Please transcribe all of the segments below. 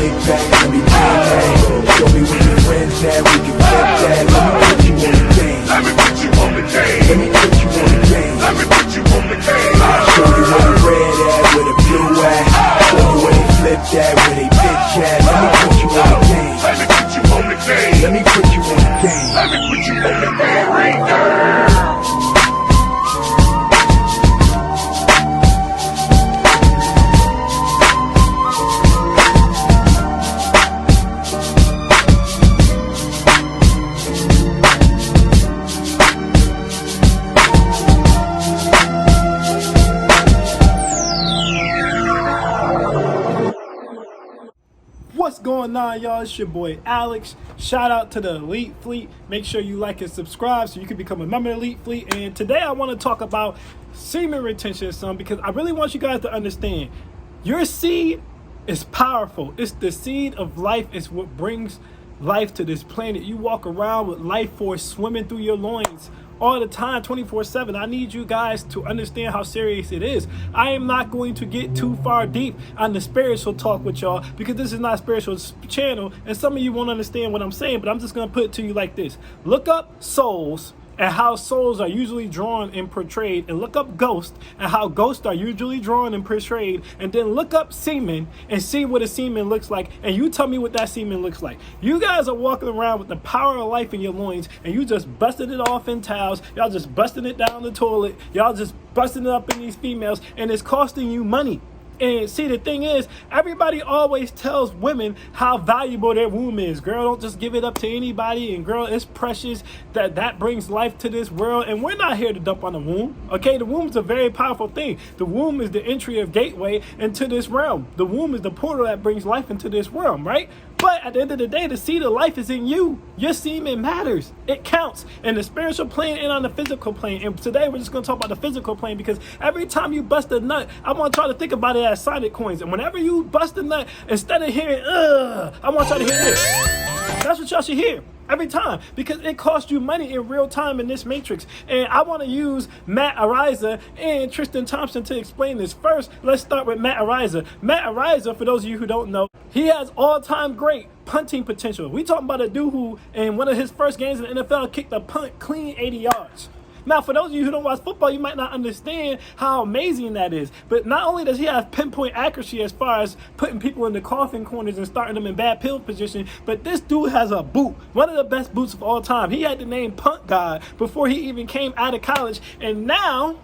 big bag, let me bang bang. Show me where your friends at, we can flip that. Let me put you on the game. Let me put you on the game. Let me put you on the game. Let me put you on the game. I'll show you where the red at, where the blue at. Show you where they flip that, where they bitch at. Let me put you on the game. Let me put you on the game. Let me put you on the game. Let me put you on the game right now. What's going on, y'all? It's your boy Alex. Shout out to the Elite Fleet. Make sure you like and subscribe so you can become a member of the Elite Fleet. And today I want to talk about semen retention, because I really want you guys to understand your seed is powerful. It's the seed of life. It's what brings life to this planet. You walk around with life force swimming through your loins all the time, 24/7. I need you guys to understand how serious it is. I am not going to get too far deep on the spiritual talk with y'all because this is not a spiritual channel, and some of you won't understand what I'm saying, but I'm just going to put it to you like this. Look up souls and how souls are usually drawn and portrayed, and look up ghosts and how ghosts are usually drawn and portrayed, and then look up semen and see what a semen looks like, and you tell me what that semen looks like. You guys are walking around with the power of life in your loins, and you just busting it off in towels. Y'all just busting it down the toilet. Y'all just busting it up in these females, and it's costing you money. And see, the thing is, everybody always tells women how valuable their womb is. Girl, don't just give it up to anybody. And girl, it's precious. That brings life to this world. And we're not here to dump on the womb. Okay, the womb is a very powerful thing. The womb is the entry of gateway into this realm. The womb is the portal that brings life into this realm, right? But at the end of the day, the seed of life is in you. Your semen matters. It counts in the spiritual plane and on the physical plane. And today we're just going to talk about the physical plane, because every time you bust a nut, I want y'all to think about it as Sonic coins. And whenever you bust a nut, instead of hearing, I want y'all to hear this. That's what y'all should hear every time, because it costs you money in real time in this matrix. And I want to use Matt Araiza and Tristan Thompson to explain this. First, let's start with Matt Araiza. Matt Araiza, for those of you who don't know, he has all-time great punting potential. We talking about a dude who, in one of his first games in the NFL, kicked a punt clean 80 yards. Now, for those of you who don't watch football, you might not understand how amazing that is. But not only does he have pinpoint accuracy as far as putting people in the coffin corners and starting them in bad pill position, but this dude has a boot, one of the best boots of all time. He had the name Punt God before he even came out of college. And now,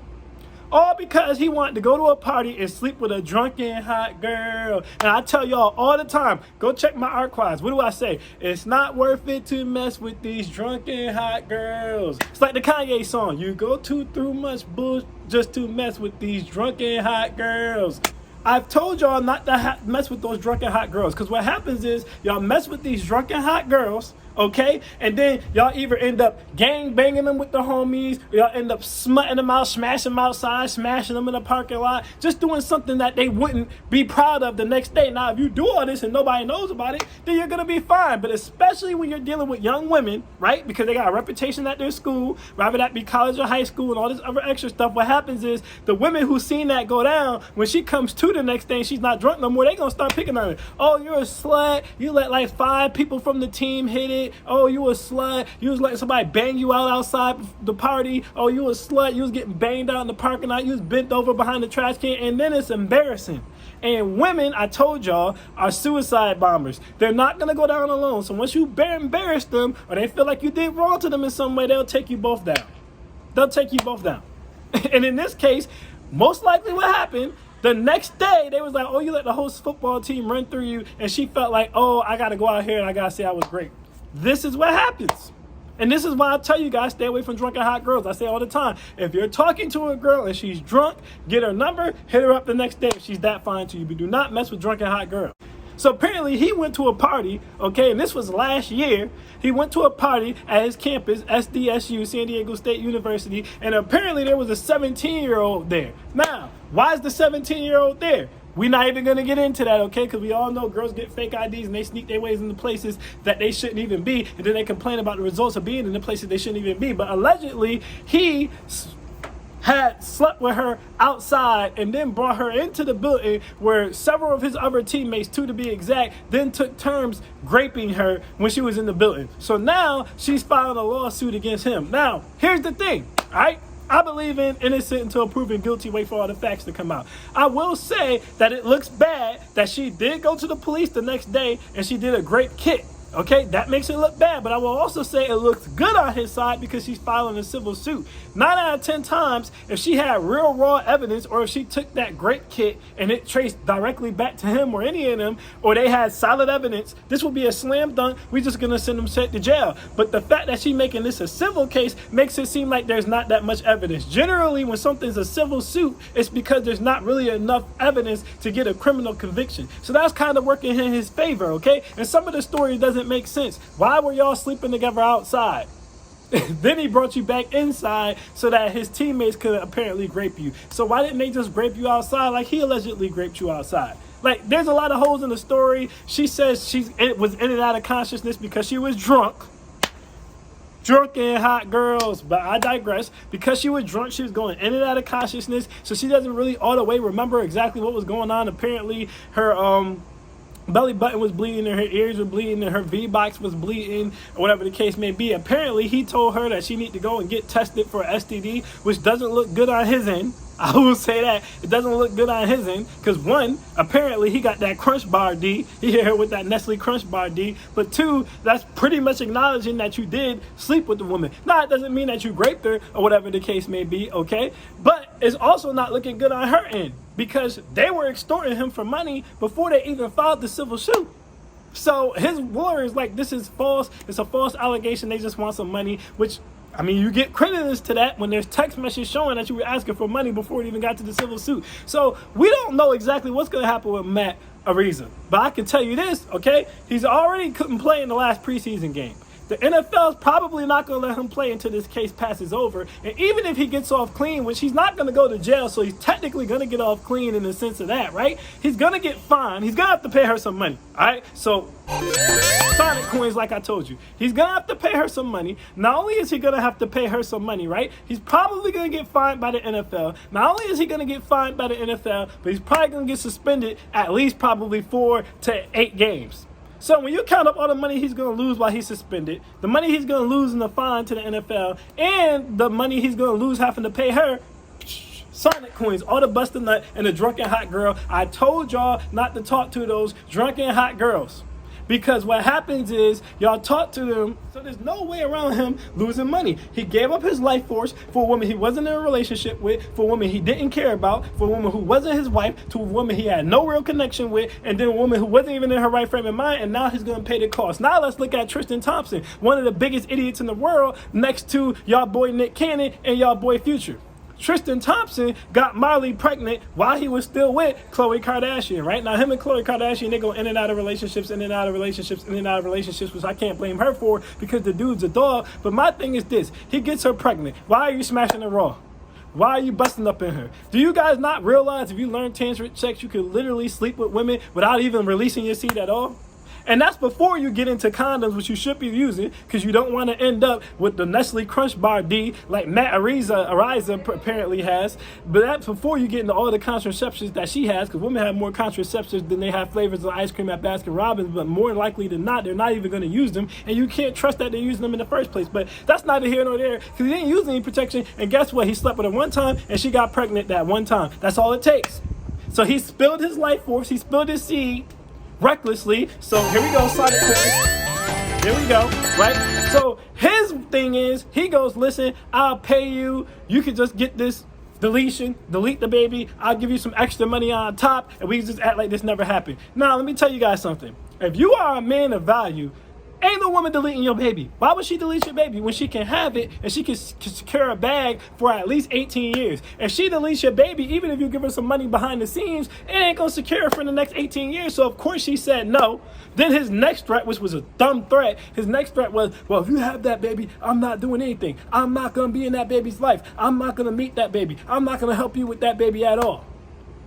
all because he wanted to go to a party and sleep with a drunken hot girl. And I tell y'all all the time, go check my archives. What do I say? It's not worth it to mess with these drunken hot girls. It's like the Kanye song, you go through much bullshit just to mess with these drunken hot girls. I've told y'all not to mess with those drunken hot girls, because what happens is y'all mess with these drunken hot girls, okay? And then y'all either end up gang banging them with the homies, or y'all end up smutting them out, smashing them outside, smashing them in the parking lot, just doing something that they wouldn't be proud of the next day. Now, if you do all this and nobody knows about it, then you're going to be fine. But especially when you're dealing with young women, right? Because they got a reputation at their school, whether that be college or high school and all this other extra stuff. What happens is the women who seen that go down, when she comes to the next day and she's not drunk no more, they going to start picking on her. Oh, you're a slut. You let like 5 people from the team hit it. Oh, you a slut. You was letting somebody bang you out outside the party. Oh, you a slut. You was getting banged out in the parking lot. You was bent over behind the trash can. And then it's embarrassing. And women, I told y'all, are suicide bombers. They're not going to go down alone. So once you embarrass them, or they feel like you did wrong to them in some way, they'll take you both down. They'll take you both down. And in this case, most likely what happened, the next day, they was like, oh, you let the whole football team run through you. And she felt like, oh, I got to go out here and I got to say I was great. This is what happens. And this is why I tell you guys, stay away from drunken hot girls. I say all the time, if you're talking to a girl and she's drunk, get her number, hit her up the next day if she's that fine to you. But do not mess with drunken hot girls. So apparently he went to a party, okay, and this was last year. He went to a party at his campus, SDSU, San Diego State University, and apparently there was a 17-year-old there. Now, why is the 17-year-old there? We're not even going to get into that, okay? Because we all know girls get fake IDs and they sneak their ways into places that they shouldn't even be. And then they complain about the results of being in the places they shouldn't even be. But allegedly, he had slept with her outside and then brought her into the building where several of his other teammates, 2 to be exact, then took turns raping her when she was in the building. So now she's filing a lawsuit against him. Now, here's the thing, all right? I believe in innocent until proven guilty. Wait for all the facts to come out. I will say that it looks bad that she did go to the police the next day and she did a grape kit. Okay, that makes it look bad, but I will also say it looks good on his side because she's filing a civil suit. 9 out of 10 times, if she had real raw evidence, or if she took that grape kit and it traced directly back to him or any of them, or they had solid evidence, this would be a slam dunk. We're just gonna send them straight to jail. But the fact that she's making this a civil case makes it seem like there's not that much evidence. Generally, when something's a civil suit, it's because there's not really enough evidence to get a criminal conviction. So that's kind of working in his favor, okay? And some of the story doesn't make sense. Why were y'all sleeping together outside? Then he brought you back inside so that his teammates could apparently grape you. So why didn't they just grape you outside like he allegedly raped you outside? Like, there's a lot of holes in the story. She says it was in and out of consciousness because she was drunk and hot girls, but I digress. Because she was drunk, she was going in and out of consciousness, so she doesn't really all the way remember exactly what was going on. Apparently her belly button was bleeding and her ears were bleeding and her V-box was bleeding, or whatever the case may be. Apparently he told her that she need to go and get tested for STD, which doesn't look good on his end. I will say that it doesn't look good on his end because, 1, apparently he got that Crunch Bar D. He hit her with that Nestle Crunch Bar D. But 2, that's pretty much acknowledging that you did sleep with the woman. Now, it doesn't mean that you raped her or whatever the case may be, okay? But it's also not looking good on her end because they were extorting him for money before they even filed the civil suit. So his lawyer is like, this is false. It's a false allegation. They just want some money, which, I mean, you get credence to that when there's text messages showing that you were asking for money before it even got to the civil suit. So we don't know exactly what's going to happen with Matt Araiza. But I can tell you this, okay? He's already couldn't play in the last preseason game. The NFL is probably not going to let him play until this case passes over. And even if he gets off clean, which he's not going to go to jail, so he's technically going to get off clean in the sense of that, right? He's going to get fined. He's going to have to pay her some money, all right? So Sonic coins, like I told you. He's going to have to pay her some money. Not only is he going to have to pay her some money, right? He's probably going to get fined by the NFL. Not only is he going to get fined by the NFL, but he's probably going to get suspended at least probably 4 to 8 games. So when you count up all the money he's going to lose while he's suspended, the money he's going to lose in the fine to the NFL, and the money he's going to lose having to pay her, Sonic coins, all the busted nut and the drunken hot girl. I told y'all not to talk to those drunken hot girls. Because what happens is y'all talk to them, so there's no way around him losing money. He gave up his life force for a woman he wasn't in a relationship with, for a woman he didn't care about, for a woman who wasn't his wife, to a woman he had no real connection with, and then a woman who wasn't even in her right frame of mind, and now he's going to pay the cost. Now let's look at Tristan Thompson, one of the biggest idiots in the world, next to y'all boy Nick Cannon and y'all boy Future. Tristan Thompson got Miley pregnant while he was still with Khloe Kardashian, right? Now, him and Khloe Kardashian, they go in and out of relationships, which I can't blame her for because the dude's a dog. But my thing is this. He gets her pregnant. Why are you smashing her raw? Why are you busting up in her? Do you guys not realize if you learn tantric sex, you can literally sleep with women without even releasing your seed at all? And that's before you get into condoms, which you should be using, because you don't want to end up with the Nestle Crunch Bar D, like Matt Araiza apparently has. But that's before you get into all the contraceptives that she has, because women have more contraceptives than they have flavors of ice cream at Baskin Robbins. But more likely than not, they're not even going to use them, and you can't trust that they're using them in the first place. But that's neither here nor there, because he didn't use any protection. And guess what? He slept with her one time, and she got pregnant that one time. That's all it takes. So he spilled his life force. He spilled his seed recklessly. So here we go, Sonic. Here we go, right? So his thing is, he goes, listen, I'll pay you. You can just get this deletion, delete the baby. I'll give you some extra money on top, and we just act like this never happened. Now, let me tell you guys something. If you are a man of value, ain't no woman deleting your baby. Why would she delete your baby when she can have it and she can secure a bag for at least 18 years? If she deletes your baby, even if you give her some money behind the scenes, it ain't going to secure her for the next 18 years. So, of course, she said no. Then his next threat, which was a dumb threat, his next threat was, well, if you have that baby, I'm not doing anything. I'm not going to be in that baby's life. I'm not going to meet that baby. I'm not going to help you with that baby at all.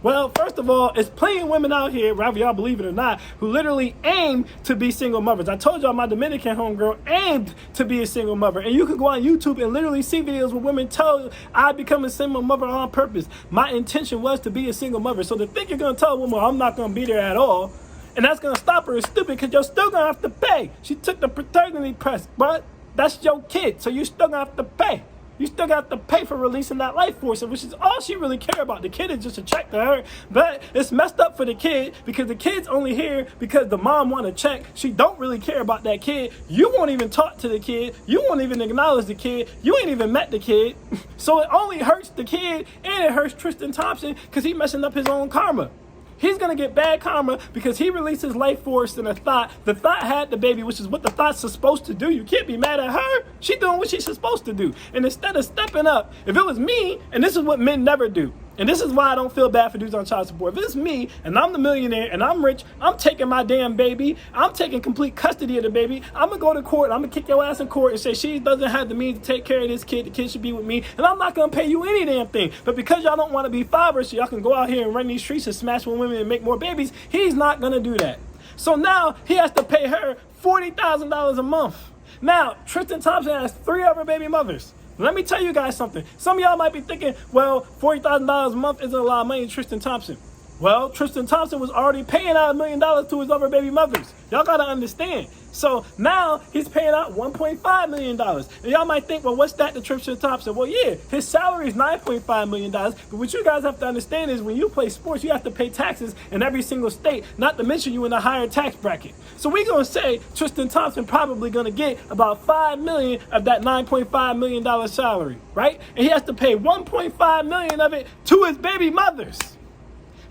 Well, first of all, it's plenty of women out here, whether y'all believe it or not, who literally aim to be single mothers. I told y'all my Dominican homegirl aimed to be a single mother. And you can go on YouTube and literally see videos where women tell you, I become a single mother on purpose. My intention was to be a single mother. So to think you're going to tell a woman, I'm not going to be there at all, and that's going to stop her is stupid, because you're still going to have to pay. She took the paternity test, but that's your kid, so you still going to have to pay. You still got to pay for releasing that life force, which is all she really care about. The kid is just a check to her, but it's messed up for the kid, because the kid's only here because the mom want a check. She don't really care about that kid. You won't even talk to the kid. You won't even acknowledge the kid. You ain't even met the kid. So it only hurts the kid, and it hurts Tristan Thompson, because he messing up his own karma. He's going to get bad karma because he released his life force in a thought. The thought had the baby, which is what the thought's supposed to do. You can't be mad at her. She's doing what she's supposed to do. And instead of stepping up, if it was me, and this is what men never do, and this is why I don't feel bad for dudes on child support. If it's me, and I'm the millionaire, and I'm rich, I'm taking my damn baby, I'm taking complete custody of the baby, I'm going to go to court, I'm going to kick your ass in court and say she doesn't have the means to take care of this kid, the kid should be with me, and I'm not going to pay you any damn thing. But because y'all don't want to be fathers, so y'all can go out here and run these streets and smash with women and make more babies, he's not going to do that. So now he has to pay her $40,000 a month. Now, Tristan Thompson has 3 other baby mothers. Let me tell you guys something. Some of y'all might be thinking, well, $40,000 a month isn't a lot of money to Tristan Thompson. Well, Tristan Thompson was already paying out $1 million to his other baby mothers. Y'all got to understand. So now he's paying out $1.5 million. And y'all might think, well, what's that to Tristan Thompson? Well, yeah, his salary is $9.5 million. But what you guys have to understand is when you play sports, you have to pay taxes in every single state, not to mention you in a higher tax bracket. So we're going to say Tristan Thompson probably going to get about $5 million of that $9.5 million salary, right? And he has to pay $1.5 million of it to his baby mothers.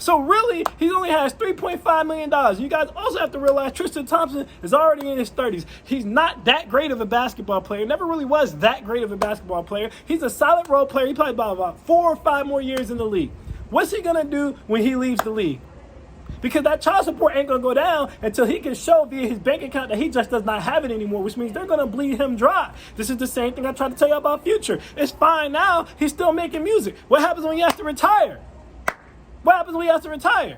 So really, he only has $3.5 million. You guys also have to realize Tristan Thompson is already in his 30s. He's not that great of a basketball player. Never really was that great of a basketball player. He's a solid role player. He played about 4 or 5 more years in the league. What's he going to do when he leaves the league? Because that child support ain't going to go down until he can show via his bank account that he just does not have it anymore, which means they're going to bleed him dry. This is the same thing I tried to tell you about Future. It's fine now. He's still making music. What happens when he has to retire? What happens when he has to retire?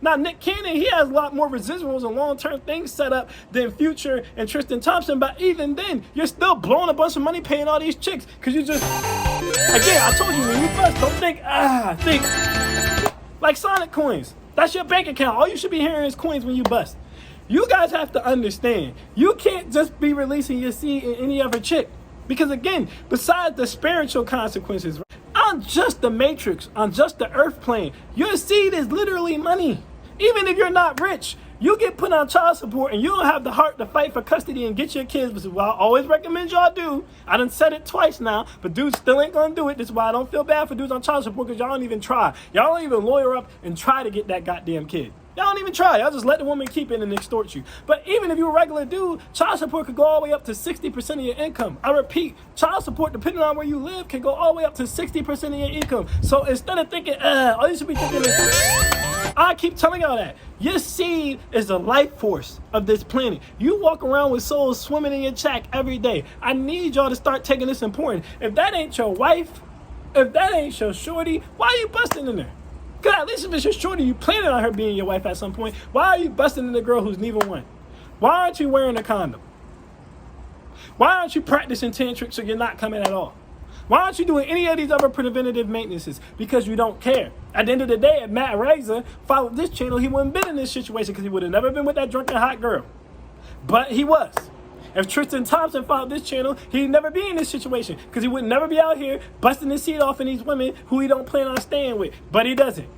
Now, Nick Cannon, he has a lot more residuals and long-term things set up than Future and Tristan Thompson. But even then, you're still blowing a bunch of money paying all these chicks. Because you just, again, I told you, when you bust, don't think like Sonic coins. That's your bank account. All you should be hearing is coins when you bust. You guys have to understand, you can't just be releasing your seed in any other chick. Because again, besides the spiritual consequences, on just the matrix, on just the earth plane, your seed is literally money. Even if you're not rich, you get put on child support and you don't have the heart to fight for custody and get your kids, which is what I always recommend y'all do. I done said it twice now, but dudes still ain't gonna do it. This is why I don't feel bad for dudes on child support, because y'all don't even try. Y'all don't even lawyer up and try to get that goddamn kid. Y'all don't even try. Y'all just let the woman keep it and extort you. But even if you're a regular dude, child support could go all the way up to 60% of your income. I repeat, child support, depending on where you live, can go all the way up to 60% of your income. So instead of thinking, all you should be thinking is, I keep telling y'all that. Your seed is the life force of this planet. You walk around with souls swimming in your check every day. I need y'all to start taking this important. If that ain't your wife, if that ain't your shorty, why are you busting in there? Because at least if it's your shorty, you planning on her being your wife at some point. Why are you busting in a girl who's neither one? Why aren't you wearing a condom? Why aren't you practicing tantric so you're not coming at all? Why aren't you doing any of these other preventative maintenances? Because you don't care. At the end of the day, if Matt Araiza followed this channel, he wouldn't been in this situation, because he would have never been with that drunken hot girl. But he was. If Tristan Thompson followed this channel, he'd never be in this situation, because he would never be out here busting his seed off in these women who he don't plan on staying with. But he doesn't.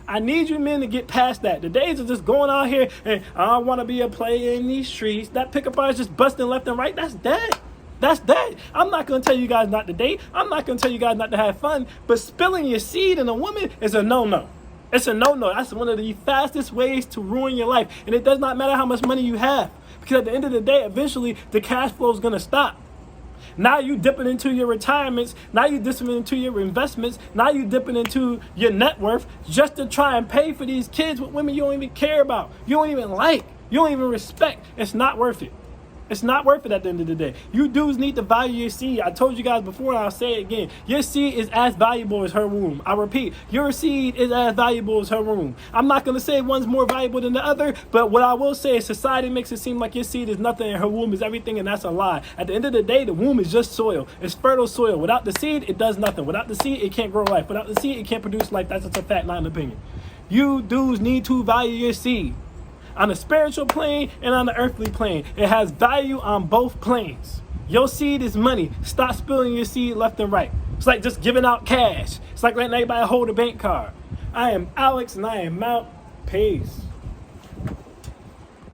I need you men to get past that. The days of just going out here and I want to be a player in these streets. That pickup line is just busting left and right. That's dead. That's dead. I'm not going to tell you guys not to date. I'm not going to tell you guys not to have fun. But spilling your seed in a woman is a no-no. It's a no-no. That's one of the fastest ways to ruin your life. And it does not matter how much money you have. Because at the end of the day, eventually, the cash flow is going to stop. Now you dipping into your retirements. Now you dipping into your investments. Now you dipping into your net worth just to try and pay for these kids with women you don't even care about. You don't even like. You don't even respect. It's not worth it. It's not worth it at the end of the day. You dudes need to value your seed. I told you guys before, and I'll say it again. Your seed is as valuable as her womb. I repeat, your seed is as valuable as her womb. I'm not going to say one's more valuable than the other, but what I will say is society makes it seem like your seed is nothing and her womb is everything, and that's a lie. At the end of the day, the womb is just soil. It's fertile soil. Without the seed, it does nothing. Without the seed, it can't grow life. Without the seed, it can't produce life. That's just a fact, not an opinion. You dudes need to value your seed. On the spiritual plane and on the earthly plane. It has value on both planes. Your seed is money. Stop spilling your seed left and right. It's like just giving out cash. It's like letting everybody hold a bank card. I am Alex and I am out. Peace.